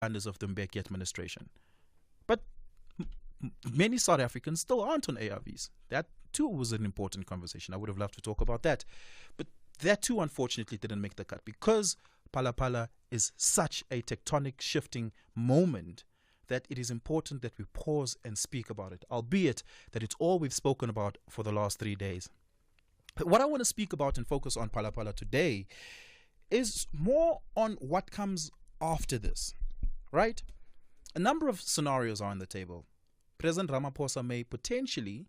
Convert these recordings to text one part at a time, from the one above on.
under of the Mbeki administration. But many South Africans still aren't on ARVs. That too was an important conversation. I would have loved to talk about that. But that too, unfortunately, didn't make the cut because Phala is such a tectonic shifting moment that it is important that we pause and speak about it, albeit that it's all we've spoken about for the last 3 days. But what I want to speak about and focus on Phala today is more on what comes after this, right? A number of scenarios are on the table. President Ramaphosa may potentially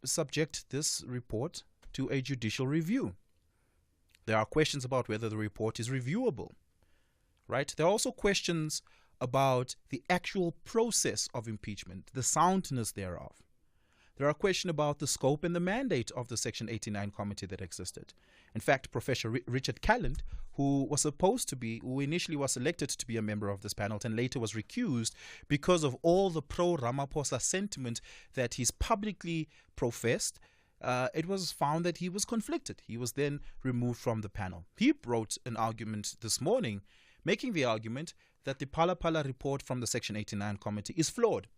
subject this report to a judicial review. There are questions about whether the report is reviewable, right? There are also questions about the actual process of impeachment, the soundness thereof. There are questions about the scope and the mandate of the Section 89 committee that existed. In fact, Professor Richard Calland, who initially was selected to be a member of this panel and later was recused because of all the pro-Ramaphosa sentiment that he's publicly professed, it was found that he was conflicted. He was then removed from the panel. He wrote an argument this morning, making the argument that the Phala report from the Section 89 committee is flawed,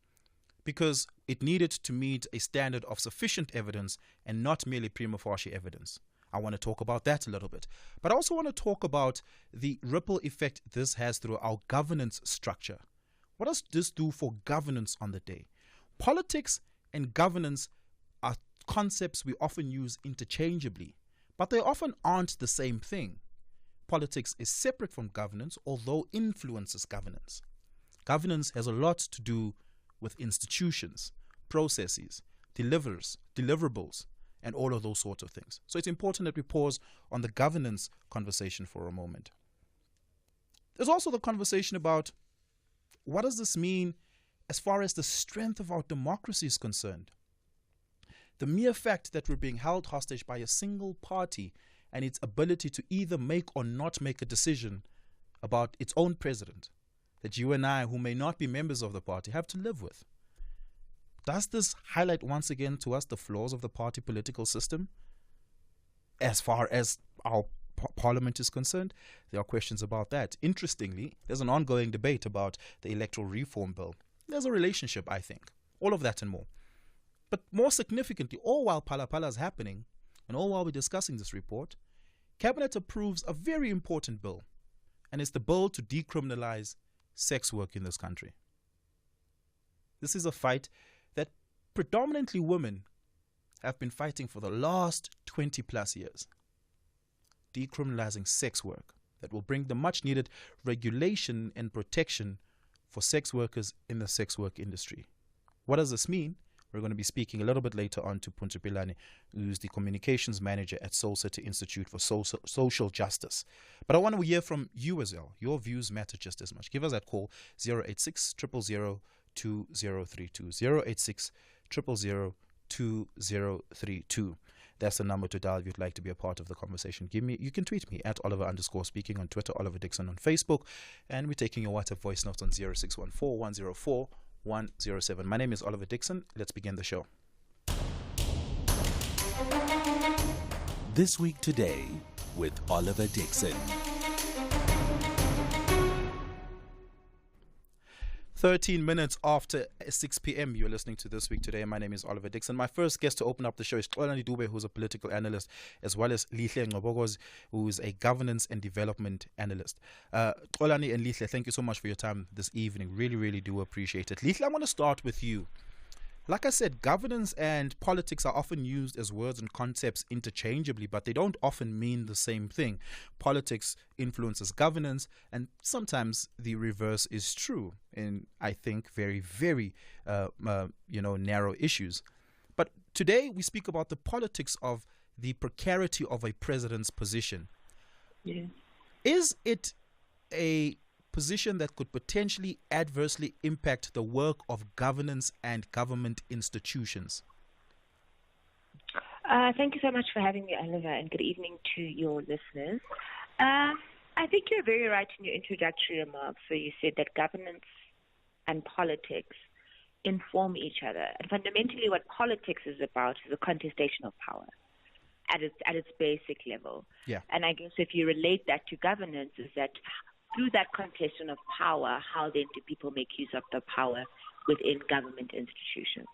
because it needed to meet a standard of sufficient evidence and not merely prima facie evidence. I want to talk about that a little bit. But I also want to talk about the ripple effect this has through our governance structure. What does this do for governance on the day? Politics and governance are concepts we often use interchangeably, but they often aren't the same thing. Politics is separate from governance, although influences governance. Governance has a lot to do with institutions, processes, deliverables, and all of those sorts of things. So it's important that we pause on the governance conversation for a moment. There's also the conversation about what does this mean as far as the strength of our democracy is concerned. The mere fact that we're being held hostage by a single party and its ability to either make or not make a decision about its own president, that you and I, who may not be members of the party, have to live with. Does this highlight once again to us the flaws of the party political system as far as our parliament is concerned? There are questions about that. Interestingly, there's an ongoing debate about the electoral reform bill. There's a relationship, I think. All of that and more. But more significantly, all while Phala is happening, and all while we're discussing this report, Cabinet approves a very important bill, and it's the bill to decriminalize sex work in this country. This is a fight that predominantly women have been fighting for the last 20 plus years. Decriminalizing sex work that will bring the much needed regulation and protection for sex workers in the sex work industry. What does this mean? We're going to be speaking a little bit later on to Puntu Pilani, who's the communications manager at Soul City Institute for Social Justice. But I want to hear from you as well. Your views matter just as much. Give us that call, 086 000 2032. 086 000 2032. That's the number to dial if you'd like to be a part of the conversation. You can tweet me at Oliver_speaking on Twitter, Oliver Dickson on Facebook, and we're taking your WhatsApp voice notes on 0614 104 107. My name is Oliver Dickson. Let's begin the show. This Week Today with Oliver Dickson. 13 minutes after 6 p.m. You're listening to This Week Today. My name is Oliver Dickson. My first guest to open up the show is Xolani Dube, who's a political analyst, as well as Lihle Ngobogoz, who's a governance and development analyst. Xolani and Lihle, thank you so much for your time this evening. Really, really do appreciate it. Lihle, I want to start with you. Like I said, governance and politics are often used as words and concepts interchangeably, but they don't often mean the same thing. Politics influences governance, and sometimes the reverse is true in, I think, very, very, narrow issues. But today we speak about the politics of the precarity of a president's position. Yeah. Is it a position that could potentially adversely impact the work of governance and government institutions? Thank you so much for having me, Oliver, and good evening to your listeners. I think you're very right in your introductory remarks where you said that governance and politics inform each other. And fundamentally what politics is about is a contestation of power at its basic level. Yeah. And I guess if you relate that to governance, is that through that contestation of power, how then do people make use of the power within government institutions?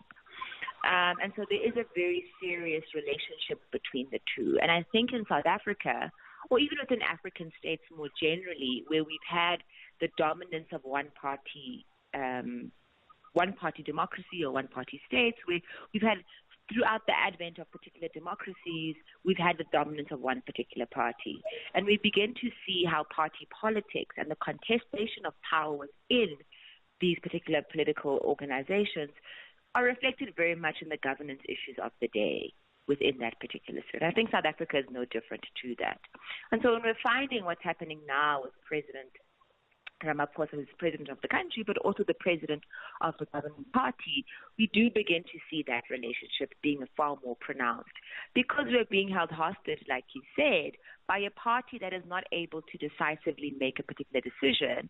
And so there is a very serious relationship between the two. And I think in South Africa, or even within African states more generally, where we've had the dominance of one-party democracy or one-party states, where we've had, throughout the advent of particular democracies, we've had the dominance of one particular party. And we begin to see how party politics and the contestation of power within these particular political organizations are reflected very much in the governance issues of the day within that particular sphere. I think South Africa is no different to that. And so when we're finding what's happening now with President Ramaphosa, who's president of the country, but also the president of the governing party, we do begin to see that relationship being far more pronounced, because we're being held hostage, like you said, by a party that is not able to decisively make a particular decision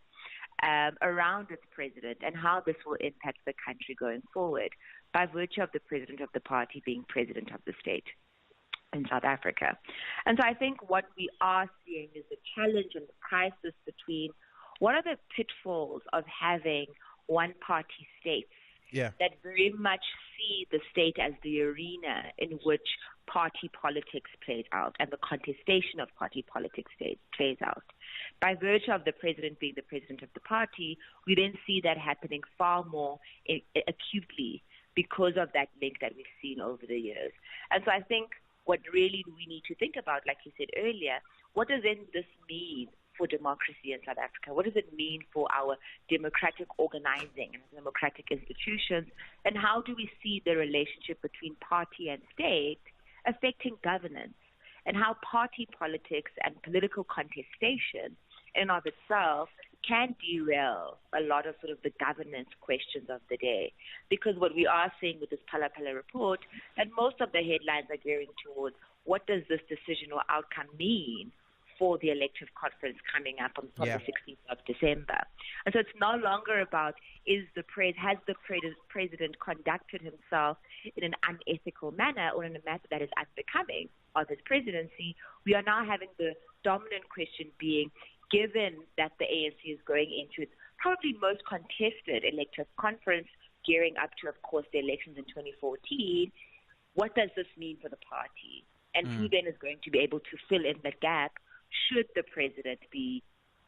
around its president and how this will impact the country going forward, by virtue of the president of the party being president of the state in South Africa. And so I think what we are seeing is the challenge and the crisis between what are the pitfalls of having one-party states that very much see the state as the arena in which party politics plays out and the contestation of party politics plays out. By virtue of the president being the president of the party, we then see that happening far more acutely because of that link that we've seen over the years. And so I think what really we need to think about, like you said earlier, what does then this mean for democracy in South Africa? What does it mean for our democratic organizing and democratic institutions? And how do we see the relationship between party and state affecting governance? And how party politics and political contestation in and of itself can derail a lot of sort of the governance questions of the day. Because what we are seeing with this Phala Phala report, that most of the headlines are gearing towards what does this decision or outcome mean for the elective conference coming up on the 16th of December. And so it's no longer about has the president conducted himself in an unethical manner or in a manner that is unbecoming of his presidency. We are now having the dominant question being, given that the ANC is going into its probably most contested elective conference, gearing up to, of course, the elections in 2014, what does this mean for the party? And who then is going to be able to fill in the gap should the president be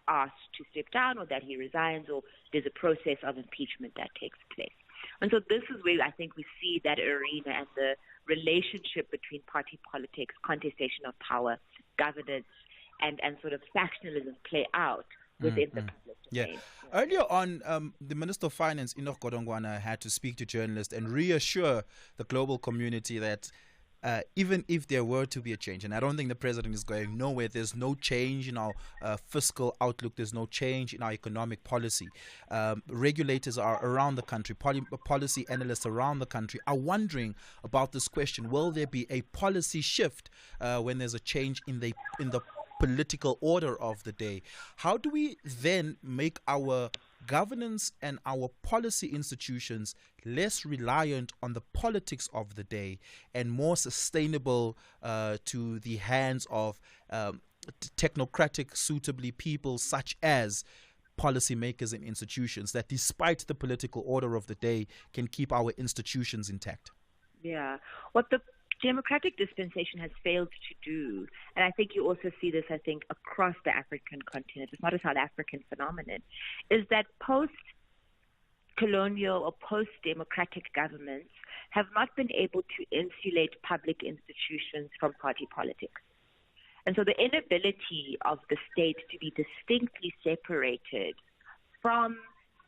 asked to step down or that he resigns or there's a process of impeachment that takes place. And so this is where I think we see that arena and the relationship between party politics, contestation of power, governance, and sort of factionalism play out within the public domain. Earlier on, the Minister of Finance, Enoch Godongwana, had to speak to journalists and reassure the global community that even if there were to be a change, and I don't think the president is going nowhere, there's no change in our fiscal outlook, there's no change in our economic policy. Regulators are around the country, policy analysts around the country are wondering about this question. Will there be a policy shift when there's a change in the political order of the day? How do we then make our governance and our policy institutions less reliant on the politics of the day and more sustainable to the hands of technocratic, suitably people such as policymakers and institutions, that despite the political order of the day can keep our institutions intact? Yeah. What the democratic dispensation has failed to do, and I think you also see this, I think, across the African continent, it's not a South African phenomenon, is that post-colonial or post-democratic governments have not been able to insulate public institutions from party politics. And so the inability of the state to be distinctly separated from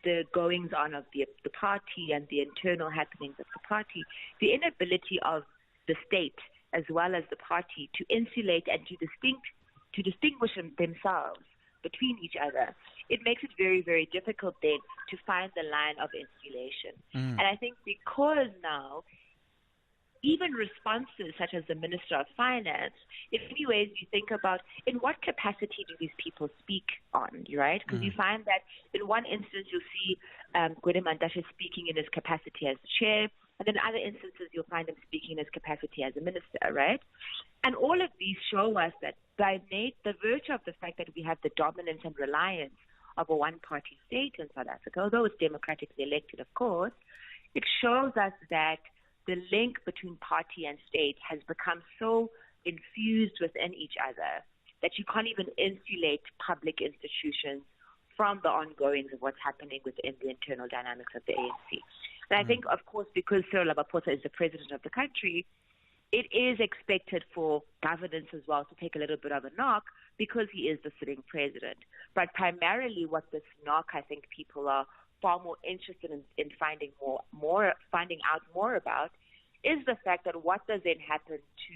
the goings-on of the party and the internal happenings of the party, the inability of the state as well as the party to insulate and to distinguish themselves between each other, it makes it very, very difficult then to find the line of insulation. And I think because now even responses such as the Minister of Finance, in many ways you think about in what capacity do these people speak on, right? Because you find that in one instance you'll see Gwede Mantashe speaking in his capacity as chair, and then in other instances you'll find him speaking in his capacity as a minister, right? And all of these show us that by the virtue of the fact that we have the dominance and reliance of a one-party state in South Africa, although it's democratically elected, of course, it shows us that the link between party and state has become so infused within each other that you can't even insulate public institutions from the ongoings of what's happening within the internal dynamics of the ANC. And I think, of course, because Cyril Ramaphosa is the president of the country, it is expected for governance as well to take a little bit of a knock because he is the sitting president. But primarily what this knock, I think people are far more interested in finding out more about is the fact that what does then happen to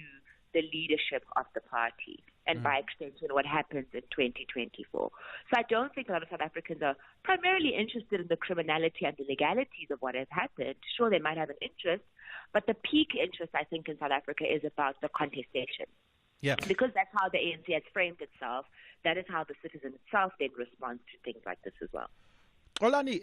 the leadership of the party, and by extension, what happens in 2024. So I don't think a lot of South Africans are primarily interested in the criminality and the legalities of what has happened. Sure, they might have an interest, but the peak interest, I think, in South Africa is about the contestation. Yeah. Because that's how the ANC has framed itself. That is how the citizen itself then responds to things like this as well. Olani,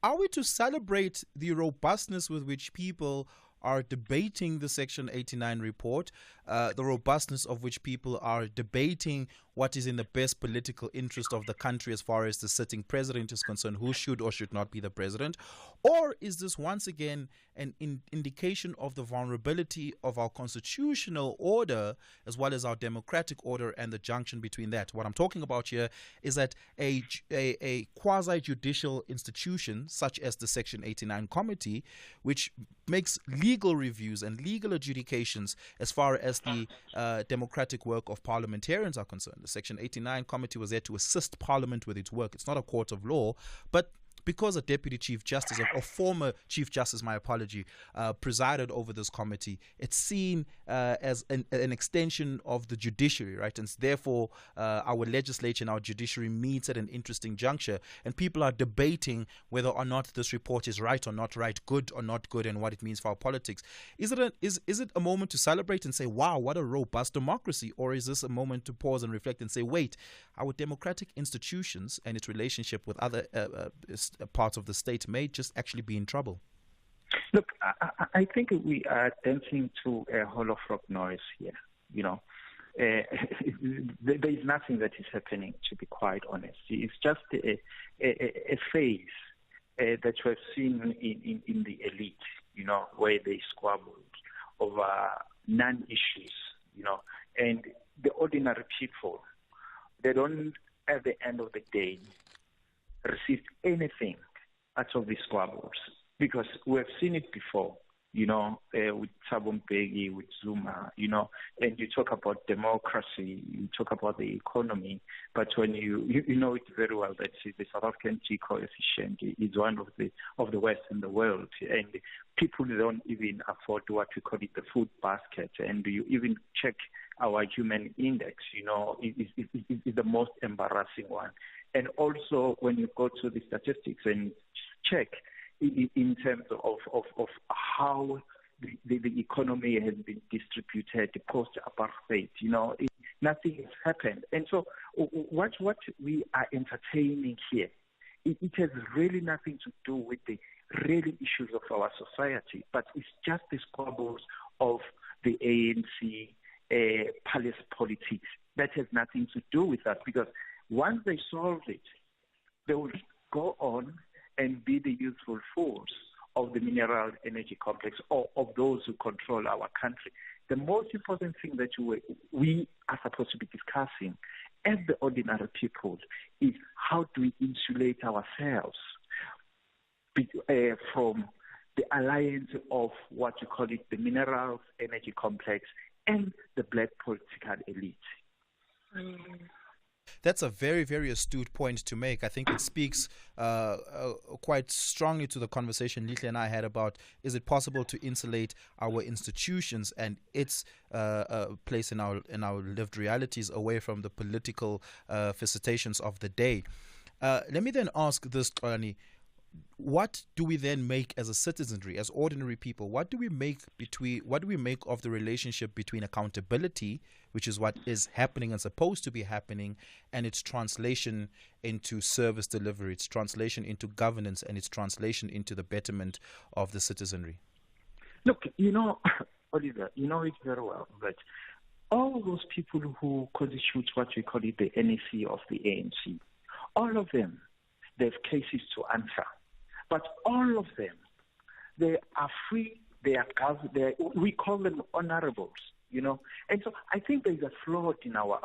are we to celebrate the robustness with which people are debating the Section 89 report, the robustness of which people are debating what is in the best political interest of the country as far as the sitting president is concerned, who should or should not be the president? Or is this once again an indication of the vulnerability of our constitutional order as well as our democratic order and the junction between that? What I'm talking about here is that a quasi-judicial institution such as the Section 89 Committee, which makes legal reviews and legal adjudications as far as the democratic work of parliamentarians are concerned. The Section 89 Committee was there to assist Parliament with its work. It's not a court of law, but because a Deputy Chief Justice, or former Chief Justice, my apology, presided over this committee, it's seen as an extension of the judiciary, right? And therefore, our legislature and our judiciary meets at an interesting juncture, and people are debating whether or not this report is right or not right, good or not good, and what it means for our politics. Is it a moment to celebrate and say, wow, what a robust democracy? Or is this a moment to pause and reflect and say, wait, our democratic institutions and its relationship with other parts of the state may just actually be in trouble? Look, I think we are dancing to a hollow frog noise here. You know, there is nothing that is happening, to be quite honest. It's just a phase that we have seen in the elite, you know, where they squabbled over non-issues, you know, and the ordinary people, they don't, at the end of the day, receive anything out of these squabbles, because we have seen it before, you know, with Thabo Mbeki, with Zuma, you know, and you talk about democracy, you talk about the economy, but when you know it very well that the South African G coefficient is one of the worst in the world, and people don't even afford what we call it the food basket, and you even check our human index, you know, is the most embarrassing one. And also, when you go to the statistics and check in terms of how the economy has been distributed post-apartheid, you know, nothing has happened. And so what we are entertaining here, it has really nothing to do with the real issues of our society, but it's just the squabbles of the ANC palace politics. That has nothing to do with that, because once they solve it, they will go on and be the useful force of the mineral energy complex or of those who control our country. The most important thing that we are supposed to be discussing as the ordinary people is how do we insulate ourselves from the alliance of what you call it, the minerals energy complex and the black political elite. That's a very, very astute point to make. I think it speaks quite strongly to the conversation Lihle and I had about, is it possible to insulate our institutions and its place in our lived realities away from the political felicitations of the day? Let me then ask this, Xolani. What do we then make as a citizenry, as ordinary people? What do we make of the relationship between accountability, which is what is happening and supposed to be happening, and its translation into service delivery, its translation into governance, and its translation into the betterment of the citizenry? Look, you know, Oliver, you know it very well that all those people who constitute what we call it the NEC of the ANC, All of them, they have cases to answer. But all of them, they are free, we call them honorables, And so I think there is a flaw in our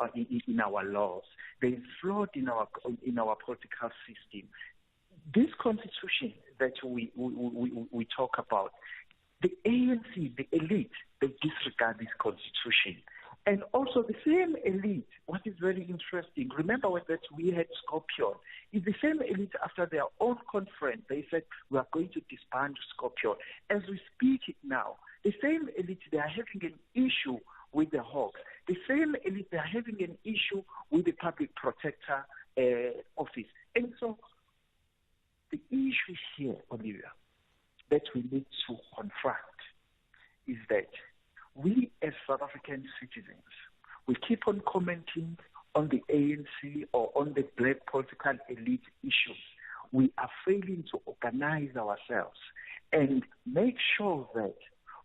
laws. There is flaw in our political system. This constitution that we talk about, the ANC, the elite, they disregard this constitution. And also the same elite, what is very interesting, remember when that we had Scorpion, is the same elite after their own conference, they said, we are going to disband Scorpion. As we speak now, the same elite, they are having an issue with the Hawks. The same elite, they are having an issue with the public protector office. And so the issue here, Olivia, that we need to confront is that we as South African citizens, we keep on commenting on the ANC or on the black political elite issues. We are failing to organize ourselves and make sure that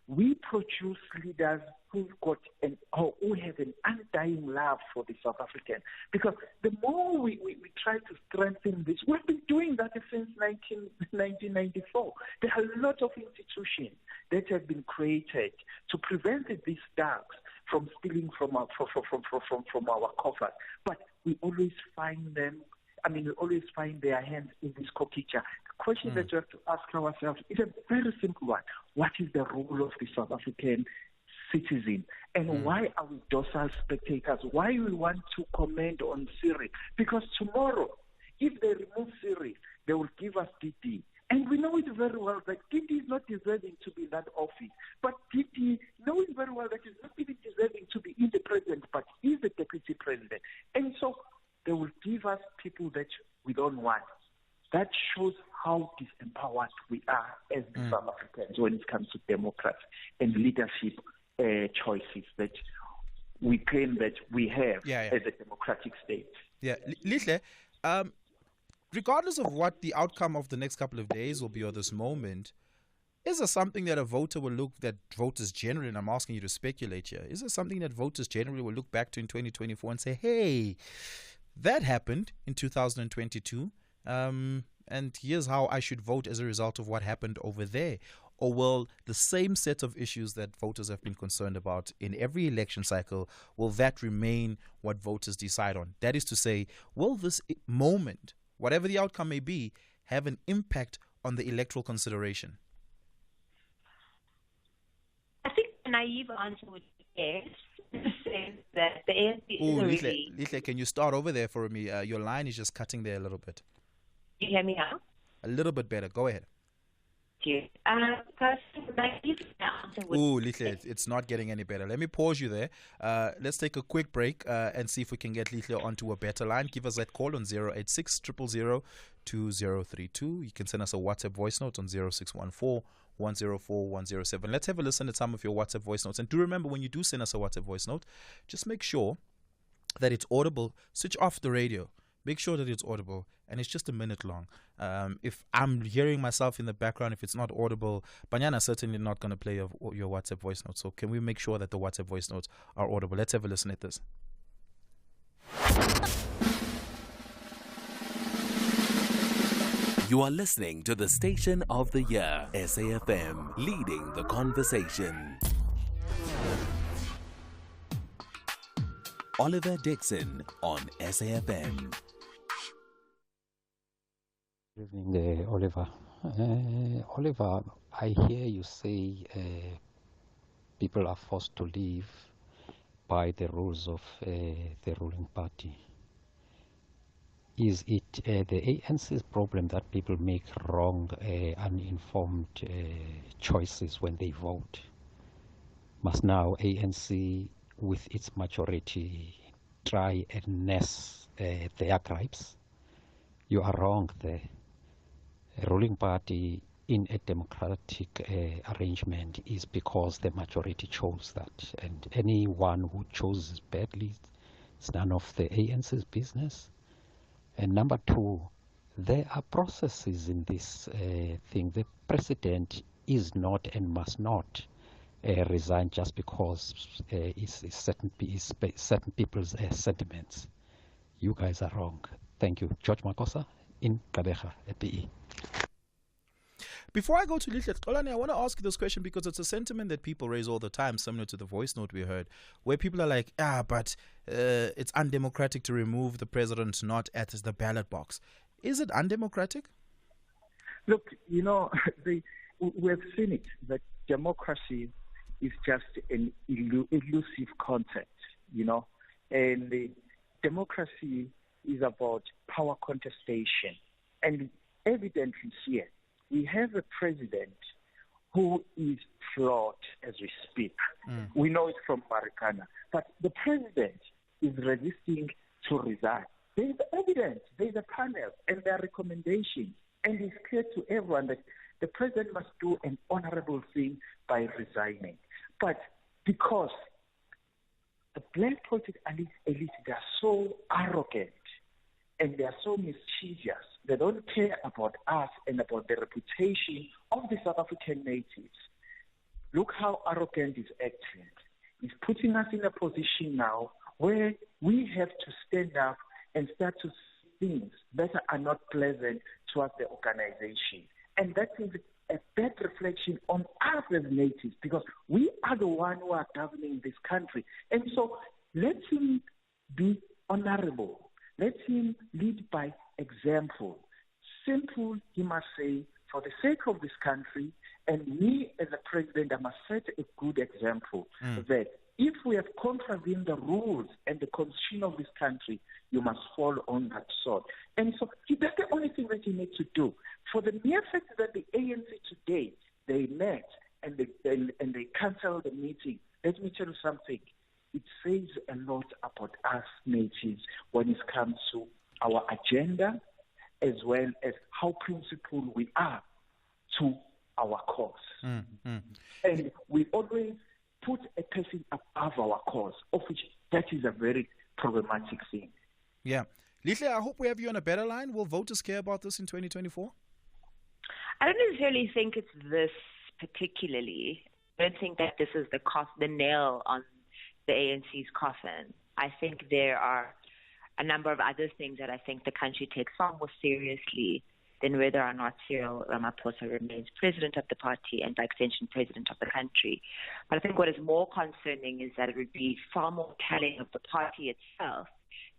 we produce leaders who have an undying love for the South African. Because the more we try to strengthen this, we've been doing that since 1994. There are a lot of institutions that have been created to prevent these thugs from stealing from our coffers. But we always find them. We always find their hands in this coquilla. The question that we have to ask ourselves is a very simple one. What is the role of the South African citizen? And why are we docile spectators? Why we want to comment on Siri? Because tomorrow, if they remove Siri, they will give us DD. And we know it very well that DD is not deserving to be in that office. But DD knows very well that he's not even deserving to be in the president, but is the deputy president. And so they will give us people that we don't want. That shows how disempowered we are as the South Africans when it comes to democracy and leadership choices that we claim that we have as a democratic state. Yeah, Lihle, regardless of what the outcome of the next couple of days will be or this moment, is there something that voters generally, and I'm asking you to speculate here, is there something that voters generally will look back to in 2024 and say, hey, that happened in 2022, and here's how I should vote as a result of what happened over there? Or will the same set of issues that voters have been concerned about in every election cycle, will that remain what voters decide on? That is to say, will this moment, whatever the outcome may be, have an impact on the electoral consideration? I think the naive answer would be yes. That the ANC is Lihle, can you start over there for me? Your line is just cutting there a little bit. You hear me now? A little bit better. Go ahead. Lihle, it's not getting any better. Let me pause you there. Let's take a quick break and see if we can get Lihle onto a better line. Give us that call on 086 000 2032. You can send us a WhatsApp voice note on 0614 104 107. Let's have a listen at some of your WhatsApp voice notes. And do remember, when you do send us a WhatsApp voice note, just make sure that it's audible. Switch off the radio. Make sure that it's audible, and it's just a minute long. If I'm hearing myself in the background, if it's not audible, Banyana's certainly not going to play your WhatsApp voice notes. So can we make sure that the WhatsApp voice notes are audible? Let's have a listen at this. You are listening to the Station of the Year, SAfm, leading the conversation. Oliver Dickson on SAfm. Good evening, Oliver. Oliver, I hear you say people are forced to live by the rules of the ruling party. Is it the ANC's problem that people make wrong, uninformed choices when they vote? Must now ANC, with its majority, try and nurse their gripes? You are wrong there. A ruling party in a democratic arrangement is because the majority chose that. And anyone who chooses badly, it's none of the ANC's business. And number two, there are processes in this thing. The president is not and must not resign just because it's certain people's sentiments. You guys are wrong. Thank you. George Makosa in Kadeha at PE. Before I go to Lihle Xolani, I want to ask you this question because it's a sentiment that people raise all the time, similar to the voice note we heard, where people are like, but it's undemocratic to remove the president not at the ballot box. Is it undemocratic? Look, we have seen it, that democracy is just an elusive concept, and democracy is about power contestation. And evidently here, we have a president who is flawed as we speak. We know it from Marikana. But the president is resisting to resign. There is evidence, there is a panel, and there are recommendations. And it's clear to everyone that the president must do an honorable thing by resigning. But because the black political elite, they are so arrogant and they are so mischievous, they don't care about us and about the reputation of the South African natives. Look how arrogant he's acting. He's putting us in a position now where we have to stand up and start to see things that are not pleasant towards the organization. And that is a bad reflection on us as natives, because we are the ones who are governing this country. And so let him be honorable. Let him lead by example. Simple, he must say, for the sake of this country, and me as a president, I must set a good example that if we have contravened the rules and the constitution of this country, you must fall on that sword. And so that's the only thing that you need to do. For the mere fact that the ANC today, they met and they cancelled the meeting, let me tell you something. It says a lot about us natives when it comes to our agenda, as well as how principled we are to our cause. And we always put a person above our cause, of which that is a very problematic thing. Yeah. Lihle, I hope we have you on a better line. Will voters care about this in 2024? I don't necessarily think it's this particularly. I don't think that this is the nail on the ANC's coffin. I think there are a number of other things that I think the country takes far more seriously than whether or not Cyril Ramaphosa remains president of the party and by extension president of the country. But I think what is more concerning is that it would be far more telling of the party itself,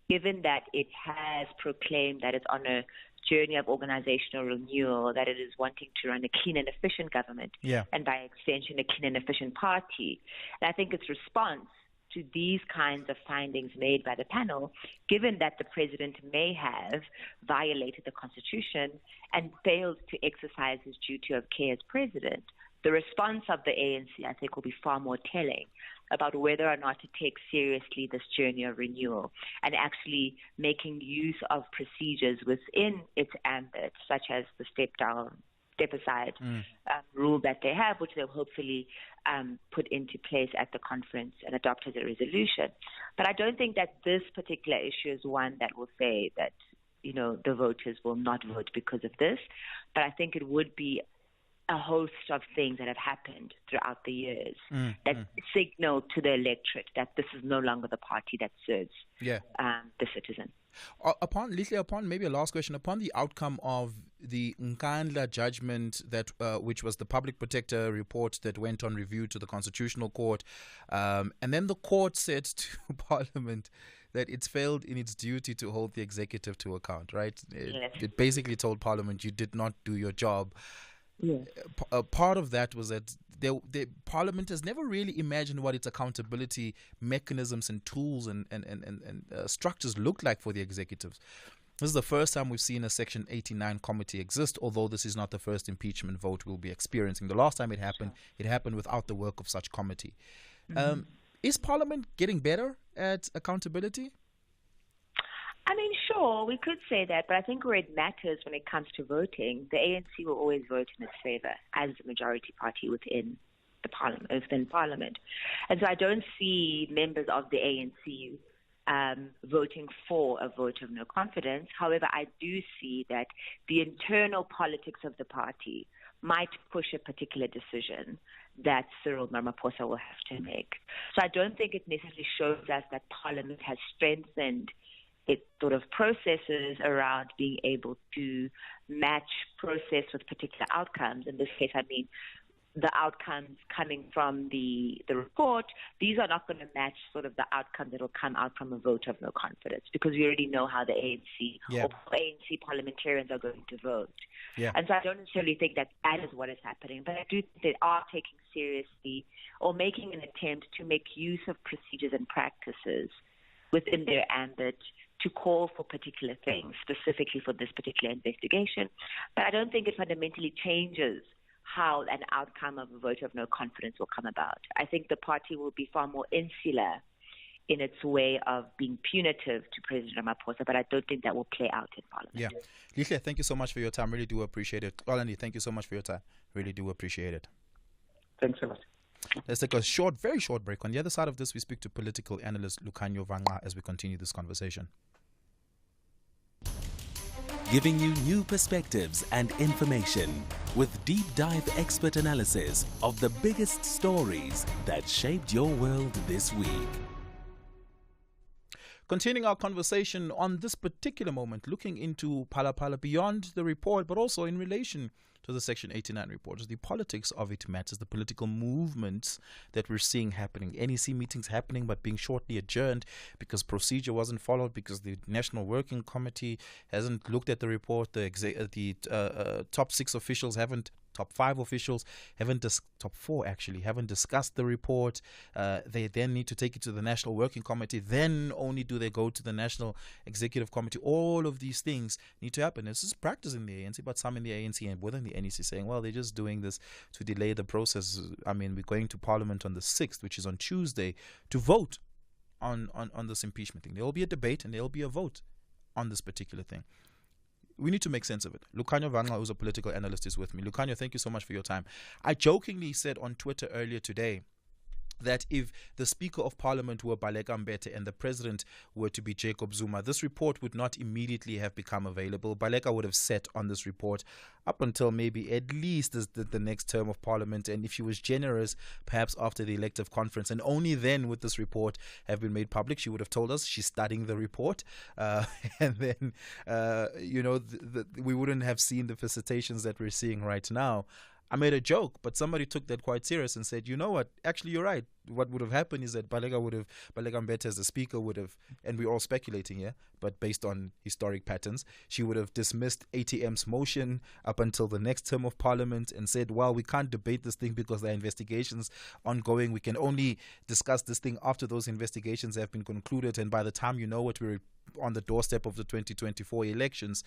given that it has proclaimed that it's on a journey of organizational renewal, that it is wanting to run a clean and efficient government, and by extension a clean and efficient party. And I think its response to these kinds of findings made by the panel, given that the president may have violated the Constitution and failed to exercise his duty of care as president, the response of the ANC, I think, will be far more telling about whether or not to take seriously this journey of renewal and actually making use of procedures within its ambit, such as the step-aside rule that they have, which they'll hopefully put into place at the conference and adopt as a resolution. But I don't think that this particular issue is one that will say that, the voters will not vote because of this. But I think it would be a host of things that have happened throughout the years that signal to the electorate that this is no longer the party that serves the citizen. Upon maybe a last question, upon the outcome of the Nkandla judgment that which was the public protector report that went on review to the Constitutional Court, and then the court said to Parliament that it's failed in its duty to hold the executive to account, right? It basically told Parliament you did not do your job. Part of that was that the Parliament has never really imagined what its accountability mechanisms and tools and structures look like for the executives. This is the first time we've seen a Section 89 committee exist, although this is not the first impeachment vote we'll be experiencing. The last time it happened without the work of such committee. Is Parliament getting better at accountability? I mean, sure, we could say that, but I think where it matters when it comes to voting, the ANC will always vote in its favor as the majority party within Parliament. And so I don't see members of the ANC voting for a vote of no confidence. However, I do see that the internal politics of the party might push a particular decision that Cyril Ramaphosa will have to make. So I don't think it necessarily shows us that Parliament has strengthened its sort of processes around being able to match process with particular outcomes. In this case, I mean the outcomes coming from the report. These are not going to match sort of the outcome that will come out from a vote of no confidence, because we already know how the ANC or ANC parliamentarians are going to vote. Yeah. And so I don't necessarily think that that is what is happening, but I do think they are taking seriously or making an attempt to make use of procedures and practices within their ambit to call for particular things, specifically for this particular investigation. But I don't think it fundamentally changes how an outcome of a vote of no confidence will come about. I think the party will be far more insular in its way of being punitive to President Ramaphosa, but I don't think that will play out in Parliament. Yeah. Lihle, thank you so much for your time. Really do appreciate it. Olani, thank you so much for your time. Really do appreciate it. Thanks a lot. Let's take a very short break. On the other side of this, we speak to political analyst Lukhanyo Vanga as we continue this conversation. Giving you new perspectives and information with deep dive expert analysis of the biggest stories that shaped your world this week. Continuing our conversation on this particular moment, looking into Phala Phala beyond the report, but also in relation to the Section 89 report, the politics of it matters, the political movements that we're seeing happening. NEC meetings happening but being shortly adjourned because procedure wasn't followed, because the National Working Committee hasn't looked at the report, the top 6 officials haven't, top 5 officials haven't, top 4 actually, haven't discussed the report. They then need to take it to the National Working Committee. Then only do they go to the National Executive Committee. All of these things need to happen. This is practice in the ANC, but some in the ANC and within the NEC saying, well, they're just doing this to delay the process. I mean, we're going to Parliament on the 6th, which is on Tuesday, to vote on this impeachment thing. There will be a debate and there will be a vote on this particular thing. We need to make sense of it. Lukhanyo Vanga, who's a political analyst, is with me. Lukhanyo, thank you so much for your time. I jokingly said on Twitter earlier today that if the Speaker of Parliament were Baleka Mbete and the President were to be Jacob Zuma, this report would not immediately have become available. Baleka would have sat on this report up until maybe at least the next term of Parliament, and if she was generous, perhaps after the elective conference, and only then would this report have been made public. She would have told us she's studying the report, and then we wouldn't have seen the visitations that we're seeing right now. I made a joke, but somebody took that quite serious and said, you know what, actually you're right. What would have happened is that Baleka Mbete as the Speaker would have, and we're all speculating here, but based on historic patterns, she would have dismissed ATM's motion up until the next term of Parliament and said, well, we can't debate this thing because there are investigations ongoing. We can only discuss this thing after those investigations have been concluded, and by the time you know what, we're on the doorstep of the 2024 elections.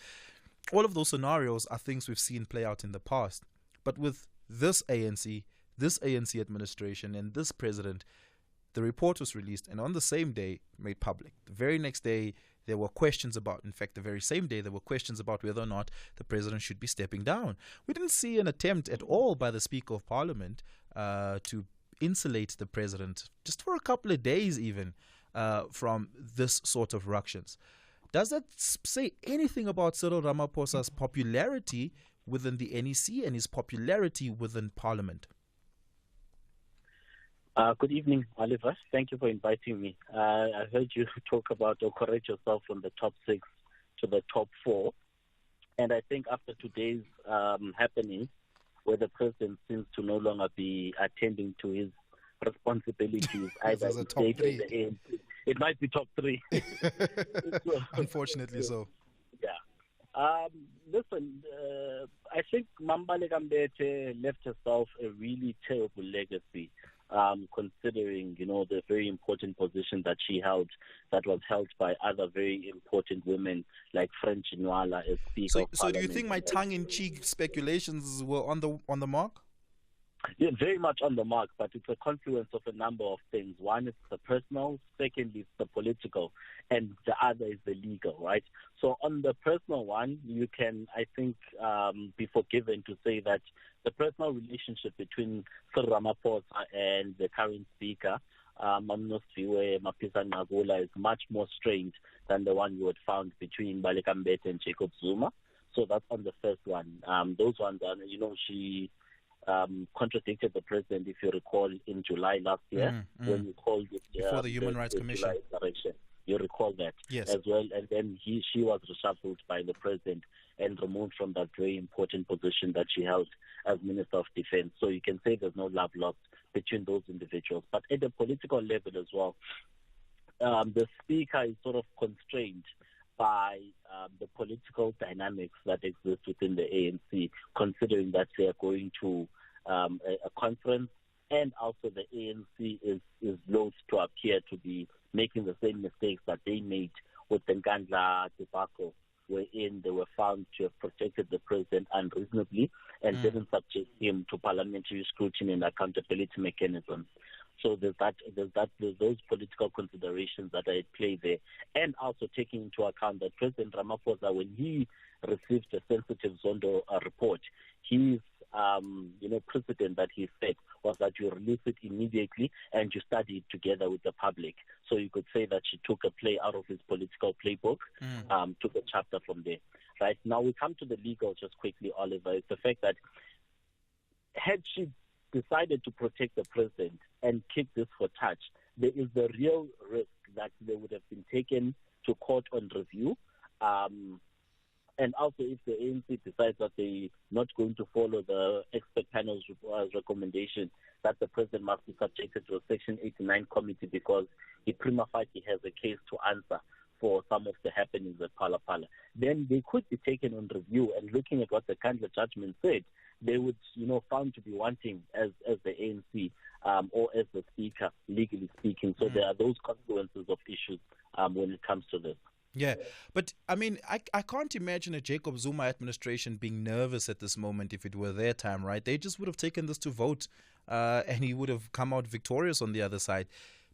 All of those scenarios are things we've seen play out in the past. But with this ANC administration and this president, the report was released and on the same day made public. The very next day, there were questions about, in fact, the very same day, there were questions about whether or not the president should be stepping down. We didn't see an attempt at all by the Speaker of Parliament to insulate the president, just for a couple of days even, from this sort of ructions. Does that say anything about Cyril Ramaphosa's popularity within the NEC and his popularity within Parliament? Good evening, Oliver. Thank you for inviting me. I heard you talk about or correct yourself from the top 6 to the top 4. And I think after today's happening, where the president seems to no longer be attending to his responsibilities, either in state or the ANC, it might be top 3. Unfortunately so. Yeah. Listen, I think Baleka Mbete left herself a really terrible legacy, considering, the very important position that she held, that was held by other very important women like French Nwala as Speaker of Parliament. So do you think my tongue-in-cheek speculations were on the mark? Yeah, very much on the mark, but it's a confluence of a number of things. One is the personal, secondly, it's the political, and the other is the legal, right? So on the personal one, you can, I think, be forgiven to say that the personal relationship between Cyril Ramaphosa and the current speaker, Mamnosiwe Mapisa Nagula, is much more strained than the one you would found between Baleka Mbete and Jacob Zuma. So that's on the first one. Those ones are, she contradicted the president, if you recall, in July last year when you called it before the Human Rights Commission. You recall that Yes. as well. And then she was reshuffled by the president and removed from that very important position that she held as Minister of Defense. So you can say there's no love lost between those individuals. But at the political level as well, the speaker is sort of constrained by the political dynamics that exist within the ANC, considering that they are going to a conference, and also the ANC is loath to appear to be making the same mistakes that they made with the Nkandla debacle, wherein they were found to have protected the president unreasonably and didn't subject him to parliamentary scrutiny and accountability mechanisms. So there's those political considerations that are at play there, and also taking into account that President Ramaphosa, when he received the sensitive Zondo report, his precedent that he set was that you release it immediately and you study it together with the public. So you could say that she took a play out of his political playbook, took a chapter from there. Right now we come to the legal just quickly, Oliver. It's the fact that had she decided to protect the president and keep this for touch, there is the real risk that they would have been taken to court on review. And also, if the ANC decides that they're not going to follow the expert panel's recommendation that the president must be subjected to a Section 89 committee because he prima facie has a case to answer for some of the happenings at Phala Phala, then they could be taken on review. And looking at what the Nkandla judgment said, they would, found to be wanting as the ANC or as the speaker, legally speaking. So there are those consequences of issues when it comes to this. Yeah, but I mean, I can't imagine a Jacob Zuma administration being nervous at this moment if it were their time, right? They just would have taken this to vote and he would have come out victorious on the other side.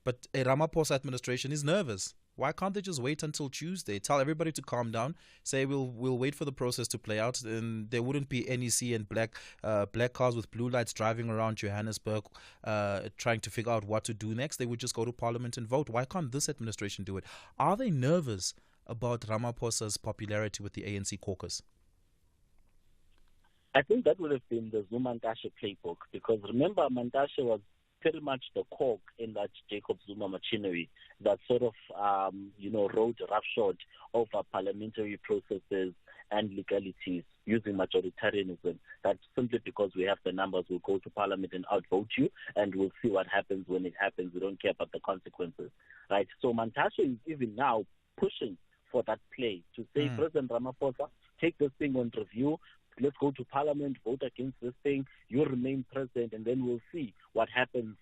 But a Ramaphosa administration is nervous. Why can't they just wait until Tuesday? Tell everybody to calm down. Say we'll wait for the process to play out, and there wouldn't be NEC and black cars with blue lights driving around Johannesburg, trying to figure out what to do next. They would just go to Parliament and vote. Why can't this administration do it? Are they nervous about Ramaphosa's popularity with the ANC caucus? I think that would have been the Zuma Mantashe playbook, because remember, Mantashe was pretty much the cog in that Jacob Zuma machinery that sort of, rode roughshod over parliamentary processes and legalities using majoritarianism. That's simply because we have the numbers, we'll go to Parliament and outvote you, and we'll see what happens when it happens. We don't care about the consequences, right? So Mantashe is even now pushing for that play to say, President Ramaphosa, take this thing on review. Let's go to Parliament, vote against this thing. You remain president, and then we'll see what happens,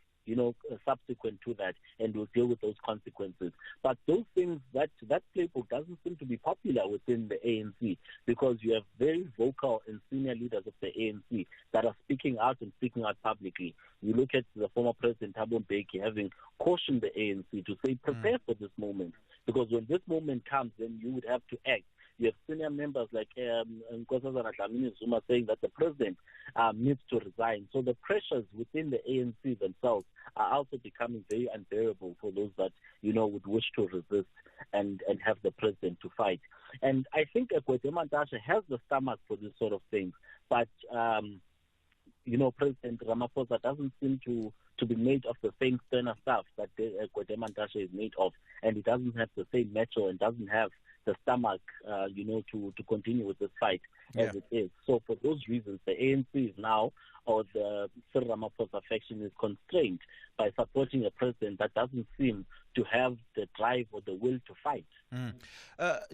subsequent to that, and we'll deal with those consequences. But those things, that playbook doesn't seem to be popular within the ANC, because you have very vocal and senior leaders of the ANC that are speaking out and speaking out publicly. You look at the former President Thabo Mbeki having cautioned the ANC to say, prepare for this moment, because when this moment comes, then you would have to act. You have senior members like Nkosazana Dlamini Zuma saying that the president needs to resign. So the pressures within the ANC themselves are also becoming very unbearable for those that, would wish to resist and have the president to fight. And I think Gwede Mantashe has the stomach for this sort of thing. But, President Ramaphosa doesn't seem to be made of the same sterner stuff that Gwede Mantashe is made of. And he doesn't have the same mettle and doesn't have the stomach, to continue with this fight as it is. So for those reasons, the ANC is now, or the Cyril Ramaphosa faction is constrained by supporting a president that doesn't seem to have the drive or the will to fight.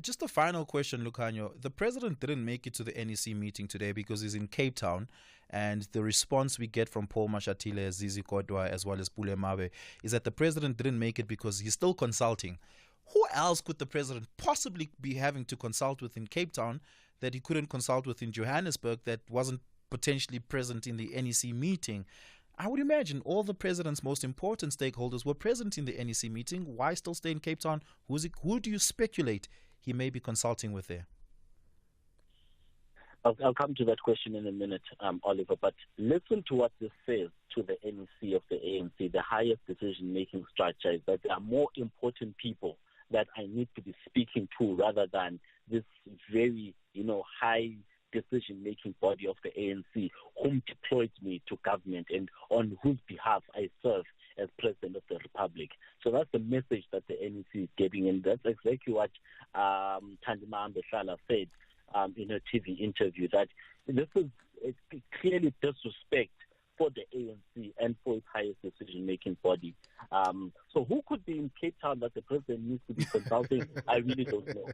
Just a final question, Lukhanyo. The president didn't make it to the NEC meeting today because he's in Cape Town, and the response we get from Paul Mashatile, Zizi Kodwa, as well as Pule Mabe, is that the president didn't make it because he's still consulting. Who else could the president possibly be having to consult with in Cape Town that he couldn't consult with in Johannesburg, that wasn't potentially present in the NEC meeting? I would imagine all the president's most important stakeholders were present in the NEC meeting. Why still stay in Cape Town? Who do you speculate he may be consulting with there? I'll come to that question in a minute, Oliver, but listen to what this says to the NEC of the ANC, the highest decision-making structure, is that there are more important people that I need to be speaking to rather than this very, high decision-making body of the ANC, whom deployed me to government and on whose behalf I serve as President of the Republic. So that's the message that the ANC is getting, and that's exactly what Thandima Beshala said in her TV interview, that this is clearly disrespect for the ANC and for its highest decision-making body. So who could be in Cape Town that the president needs to be consulting? I really don't know.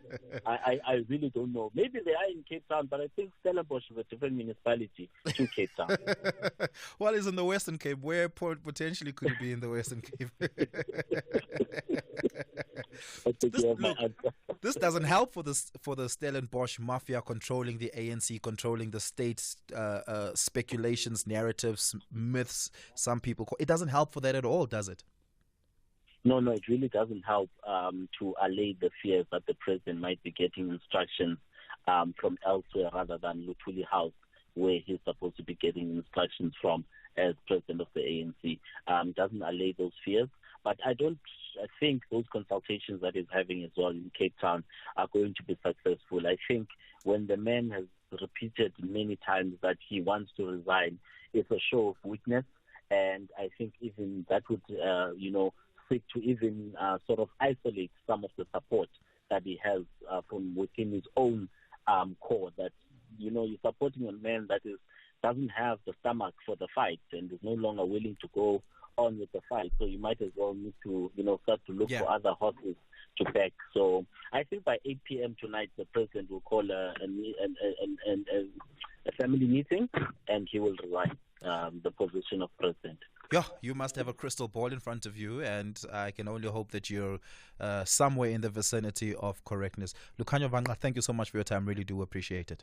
I really don't know. Maybe they are in Cape Town, but I think Stellenbosch is a different municipality to Cape Town. Well, it's in the Western Cape. Where potentially could it be in the Western Cape? This doesn't help for the Stellenbosch mafia controlling the ANC, controlling the state's speculations, narratives, myths. Some people it doesn't help for that at all, does it? No, it really doesn't help to allay the fears that the president might be getting instructions from elsewhere rather than Luthuli House, where he's supposed to be getting instructions from as president of the ANC. Doesn't allay those fears. But I think those consultations that he's having as well in Cape Town are going to be successful. I think when the man has repeated many times that he wants to resign, it's a show of weakness. And I think even that would, seek to even sort of isolate some of the support that he has from within his own core, that, you're supporting a man that doesn't have the stomach for the fight and is no longer willing to go on with the fight. So you might as well need to, start to look for other horses to back. So I think by 8 p.m. tonight, the president will call a family meeting, and he will resign the position of president. Yeah, you must have a crystal ball in front of you, and I can only hope that you're somewhere in the vicinity of correctness. Lukhanyo Vangqa, thank you so much for your time. Really do appreciate it.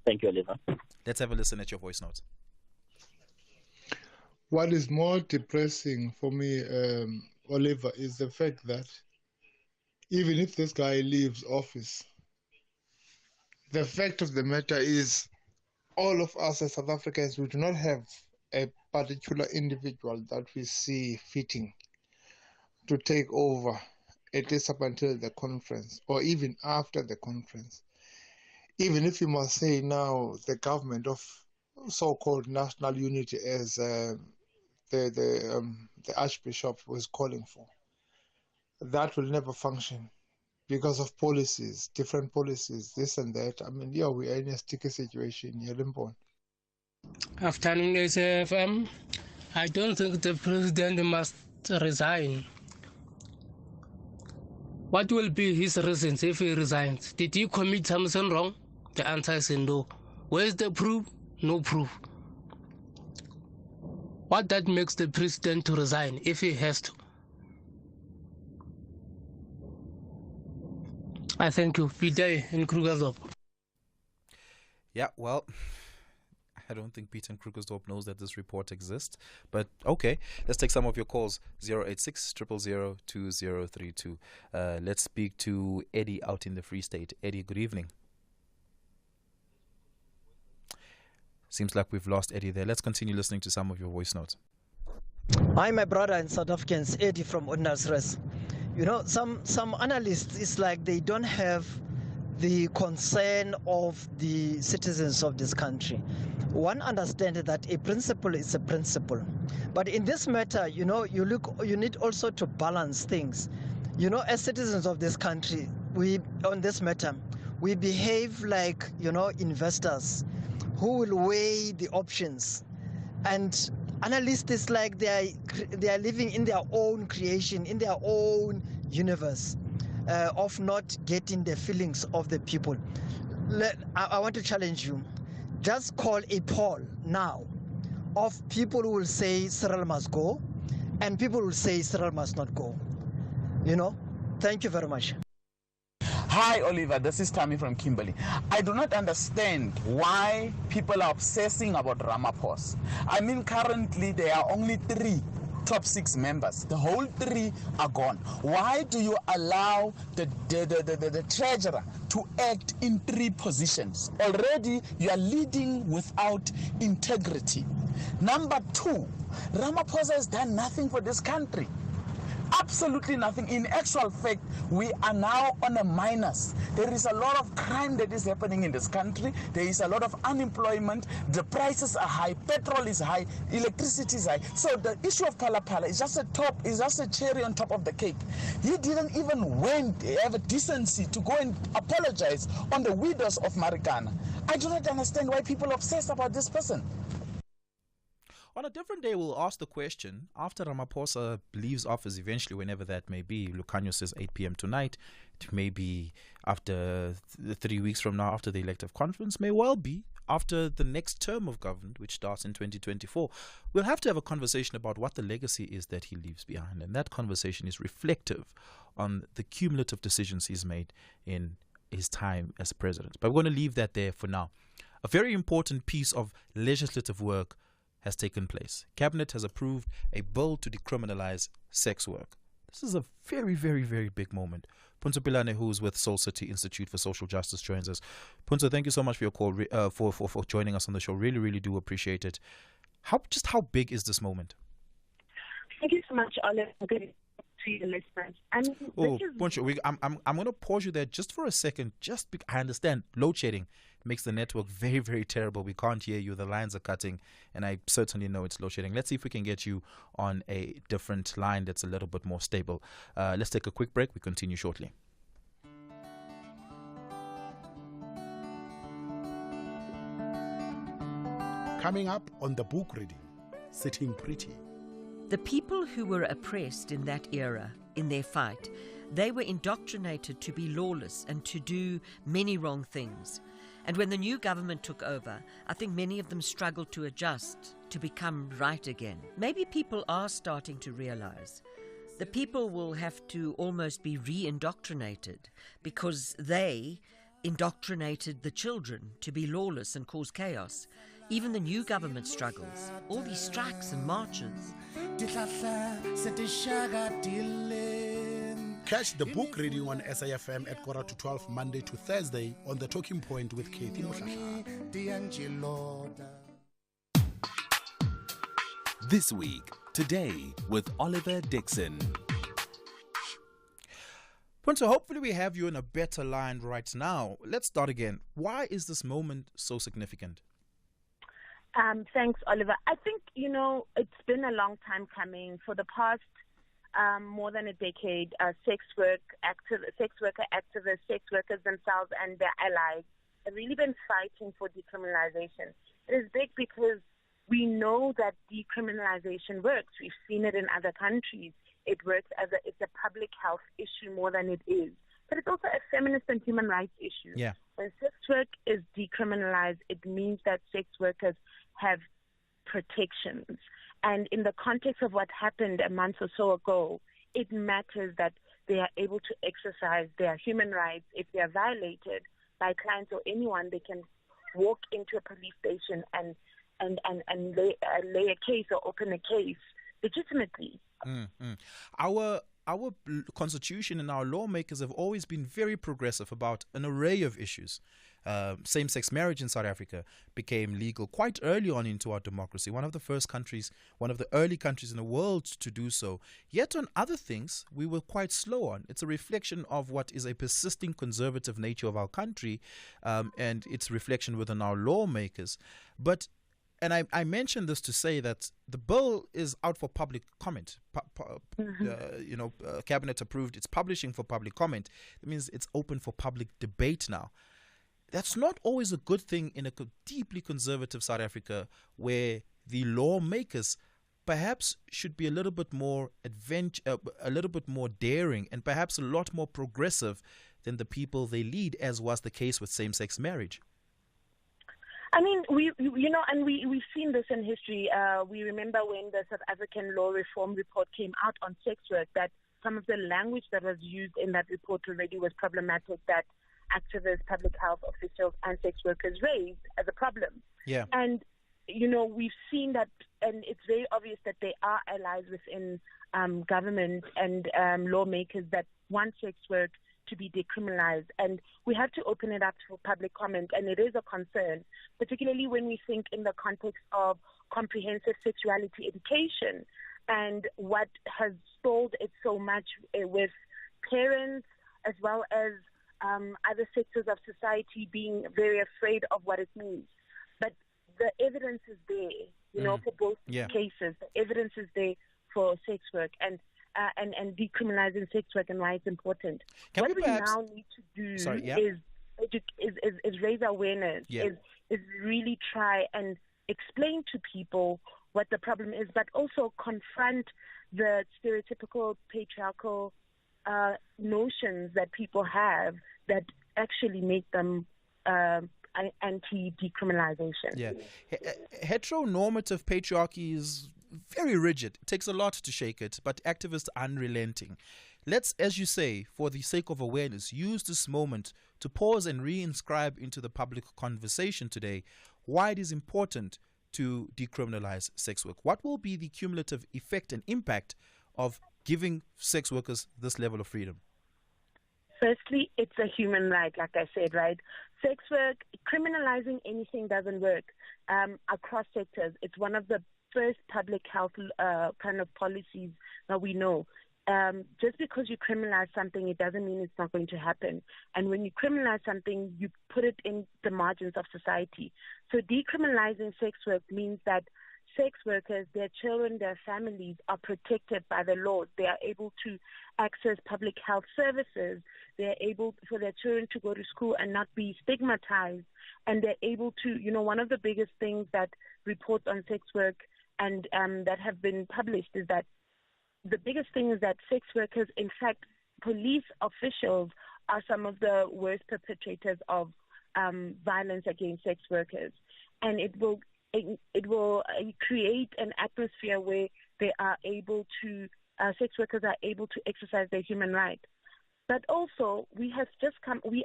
Thank you, Oliver. Let's have a listen at your voice notes. What is more depressing for me, Oliver, is the fact that even if this guy leaves office, the fact of the matter is all of us as South Africans, we do not have a particular individual that we see fitting to take over, at least up until the conference or even after the conference. Even if you must say now the government of so-called national unity, as the Archbishop was calling for, that will never function because of policies, different policies, this and that. I mean, we are in a sticky situation here in Bonn. Afternoon, SAfm. I don't think the president must resign. What will be his reasons if he resigns? Did he commit something wrong? The answer is no. Where is the proof? No proof. What that makes the president to resign if he has to? I thank you. Peter in Krugersdorp. Yeah, well, I don't think Peter in Krugersdorp knows that this report exists. But okay, let's take some of your calls. 086 000 2032. Let's speak to Eddie out in the Free State. Eddie, good evening. Seems like we've lost Eddie there. Let's continue listening to some of your voice notes. Hi, my brother and South Africans, Eddie from Ordnance Rest. Some analysts, it's like they don't have the concern of the citizens of this country. One understands that a principle is a principle. But in this matter, you need also to balance things. As citizens of this country, on this matter, we behave like, investors who will weigh the options. And analysts is like they are living in their own creation, in their own universe, of not getting the feelings of the people. I want to challenge you. Just call a poll now of people who will say Cyril must go and people who will say Cyril must not go. Thank you very much. Hi, Oliver. This is Tammy from Kimberley. I do not understand why people are obsessing about Ramaphosa. I mean, currently there are only 3 top 6 members. The whole 3 are gone. Why do you allow the treasurer to act in 3 positions? Already you are leading without integrity. Number 2, Ramaphosa has done nothing for this country. absolutely nothing. In actual fact, we are now on a minus. There is a lot of crime that is happening in this country. There is a lot of unemployment. The prices are high. Petrol is high. Electricity is high. So the issue of Kalapala is just a cherry on top of the cake. He didn't even have a decency to go and apologize on the widows of Marikana. I do not understand why people obsess about this person. On a different day, we'll ask the question, after Ramaphosa leaves office eventually, whenever that may be, Lucanio says 8 p.m. tonight, it may be after 3 weeks from now, after the elective conference, may well be after the next term of government, which starts in 2024. We'll have to have a conversation about what the legacy is that he leaves behind, and that conversation is reflective on the cumulative decisions he's made in his time as president. But we're going to leave that there for now. A very important piece of legislative work has taken place. Cabinet has approved a bill to decriminalize sex work. This is a very, very, very big moment. Punso Pilane, who is with Soul City Institute for Social Justice, joins us. Punso, thank you so much for your call, for joining us on the show. Really, really do appreciate it. How big is this moment? Thank you so much, Oliver. Good to your listeners. Punso, I'm going to pause you there just for a second. I understand load shedding makes the network very, very terrible. We can't hear you. The lines are cutting, and I certainly know it's load shedding. Let's see if we can get you on a different line that's a little bit more stable. Let's take a quick break. We continue shortly. Coming up on the book reading, Sitting Pretty. The people who were oppressed in that era, in their fight, they were indoctrinated to be lawless and to do many wrong things. And when the new government took over, I think many of them struggled to adjust, to become right again. Maybe people are starting to realize the people will have to almost be re-indoctrinated because they indoctrinated the children to be lawless and cause chaos. Even the new government struggles. All these strikes and marches. Catch the book reading on SAfm at 11:45 Monday to Thursday on The Talking Point with Katie Mohlala. This week, today with Oliver Dickson. Punso, hopefully we have you in a better line right now. Let's start again. Why is this moment so significant? Thanks, Oliver. I think, it's been a long time coming. For the past more than a decade, sex worker activists, sex workers themselves and their allies have really been fighting for decriminalization. It is big because we know that decriminalization works. We've seen it in other countries. It works it's a public health issue more than it is. But it's also a feminist and human rights issue. Yeah. When sex work is decriminalized, it means that sex workers have protections. And in the context of what happened a month or so ago, it matters that they are able to exercise their human rights. If they are violated by clients or anyone, they can walk into a police station and lay a case or open a case legitimately. Our constitution and our lawmakers have always been very progressive about an array of issues. Same-sex marriage in South Africa became legal quite early on into our democracy. One of the early countries in the world to do so. Yet on other things, we were quite slow on. It's a reflection of what is a persisting conservative nature of our country, and its reflection within our lawmakers. And I mentioned this to say that the bill is out for public comment. Cabinet approved. It's publishing for public comment. It means it's open for public debate now. That's not always a good thing in a deeply conservative South Africa, where the lawmakers perhaps should be a little bit more a little bit more daring, and perhaps a lot more progressive than the people they lead, as was the case with same-sex marriage. I mean, we've seen this in history. We remember when the South African Law Reform Report came out on sex work, that some of the language that was used in that report already was problematic, that activists, public health officials, and sex workers raised as a problem. Yeah. And, we've seen that, and it's very obvious that there are allies within government and lawmakers that want sex work to be decriminalized, and we have to open it up for public comment, and it is a concern, particularly when we think in the context of comprehensive sexuality education. and what has stalled it so much with parents as well as other sectors of society being very afraid of what it means. But the evidence is there, for both cases. The evidence is there for sex work and decriminalizing sex work and why it's important. What we now need to do is raise awareness, is really try and explain to people what the problem is, but also confront the stereotypical patriarchal notions that people have that actually make them anti-decriminalization. Yeah. Heteronormative patriarchy is very rigid. It takes a lot to shake it, but activists are unrelenting. Let's, as you say, for the sake of awareness, use this moment to pause and reinscribe into the public conversation today why it is important to decriminalize sex work. What will be the cumulative effect and impact of giving sex workers this level of freedom? Firstly, it's a human right, like I said, right? Sex work, criminalizing anything doesn't work across sectors. It's one of the first public health kind of policies that we know. Just because you criminalize something, it doesn't mean it's not going to happen. And when you criminalize something, you put it in the margins of society. So decriminalizing sex work means that sex workers, their children, their families are protected by the law. They are able to access public health services. They're able for their children to go to school and not be stigmatized. And they're able to, one of the biggest things that reports on sex work and that have been published is that the biggest thing is that sex workers, in fact, police officials are some of the worst perpetrators of violence against sex workers. And it will create an atmosphere where they are able to, sex workers are able to exercise their human rights. But also, we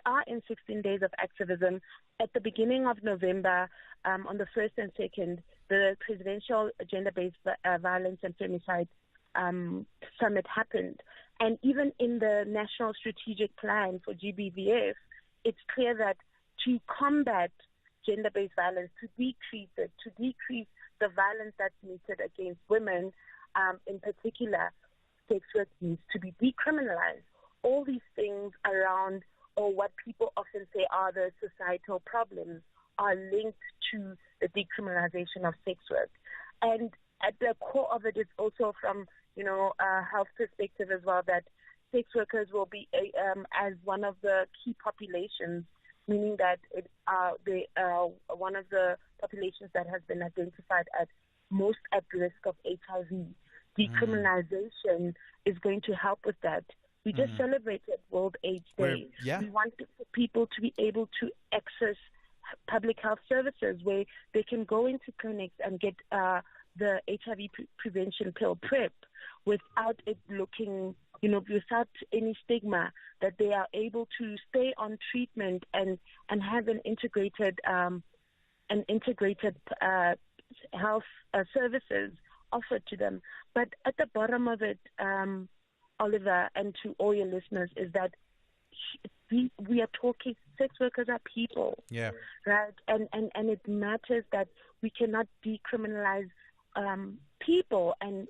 are in 16 days of activism. At the beginning of November, on the 1st and 2nd, the Presidential Gender-Based Violence and Femicide Summit happened. And even in the National Strategic Plan for GBVF, it's clear that to combat gender-based violence, to decrease the violence that's meted against women, in particular, sex work needs to be decriminalized. All these things around, or what people often say are the societal problems, are linked to the decriminalization of sex work. And at the core of it is also from, a health perspective as well, that sex workers will be as one of the key populations, meaning that they are one of the populations that has been identified as most at risk of HIV. Decriminalization is going to help with that. We just celebrated World AIDS Day. We want people to be able to access public health services where they can go into clinics and get the HIV prevention pill PrEP without it looking, without any stigma, that they are able to stay on treatment and have an integrated health services offered to them. But at the bottom of it, Oliver, and to all your listeners, is that we are talking, sex workers are people, right? And it matters that we cannot decriminalize people and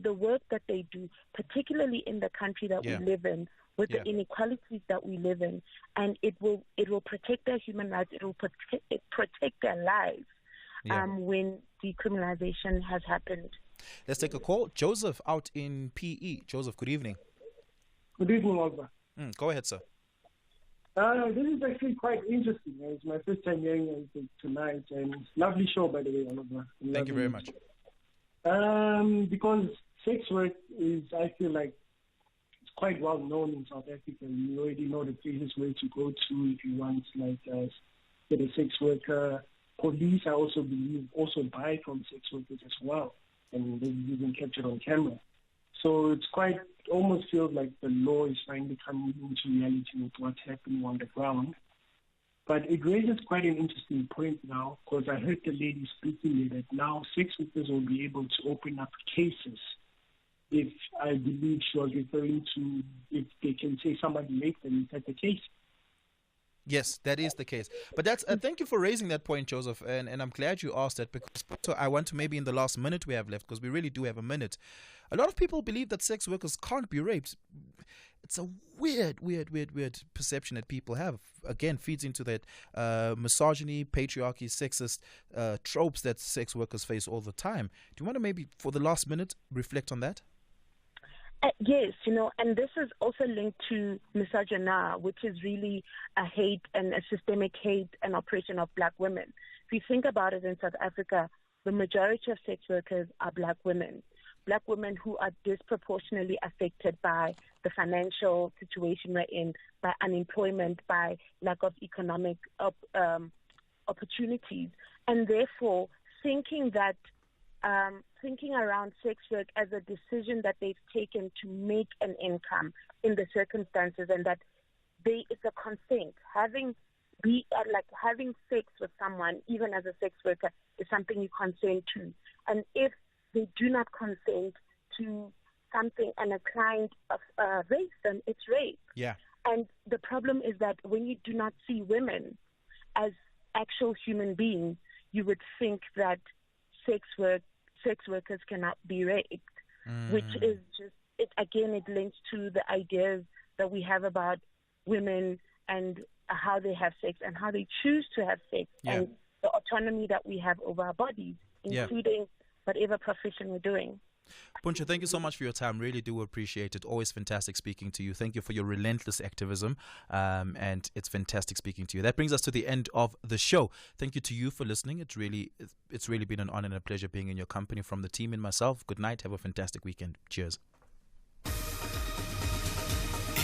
the work that they do, particularly in the country that we live in, with the inequalities that we live in, and it will protect their human rights. It will protect their lives when decriminalization has happened. Let's take a call. Joseph out in PE. Joseph, good evening. Good evening, Oliver. Go ahead, sir. This is actually quite interesting. It's my first time hearing it tonight, and lovely show, by the way, Oliver. Thank you very much. Because sex work is, I feel like, it's quite well known in South Africa. You already know the places where to go to if you want, get a sex worker. Police, I also believe, also buy from sex workers as well, and this is even captured on camera. So it's almost feels like the law is finally coming into reality with what's happening on the ground. But it raises quite an interesting point now, because I heard the lady speaking there that now sex workers will be able to open up cases if, I believe she was referring to, if they can say somebody raped them, is that the case? Yes, that is the case. But that's thank you for raising that point, Joseph, and I'm glad you asked that, because I want to, maybe in the last minute we have left, because we really do have a minute. A lot of people believe that sex workers can't be raped. It's a weird perception that people have. Again, feeds into that misogyny, patriarchy, sexist tropes that sex workers face all the time. Do you want to maybe, for the last minute, reflect on that? Yes, and this is also linked to misogyny, which is really a hate and a systemic hate and oppression of black women. If you think about it, in South Africa, the majority of sex workers are black women who are disproportionately affected by the financial situation we're in, by unemployment, by lack of economic opportunities, and therefore thinking around sex work as a decision that they've taken to make an income in the circumstances, and that it's a consent. Having sex with someone, even as a sex worker, is something you consent to. And if they do not consent to something and a client rapes them, it's rape. Yeah. And the problem is that when you do not see women as actual human beings, you would think that sex workers cannot be raped, which is just, it links to the ideas that we have about women and how they have sex and how they choose to have sex, and the autonomy that we have over our bodies, including whatever profession we're doing. Puncha, thank you so much for your time. Really do appreciate it. Always fantastic speaking to you. Thank you for your relentless activism, and it's fantastic speaking to you. That brings us to the end of the show. Thank you to you for listening. It's really been an honor and a pleasure being in your company. From the team and myself, good night. Have a fantastic weekend. Cheers.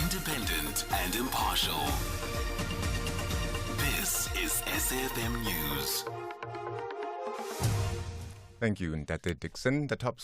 Independent and impartial. This is SAfm News. Thank you, Oliver Dickson. The top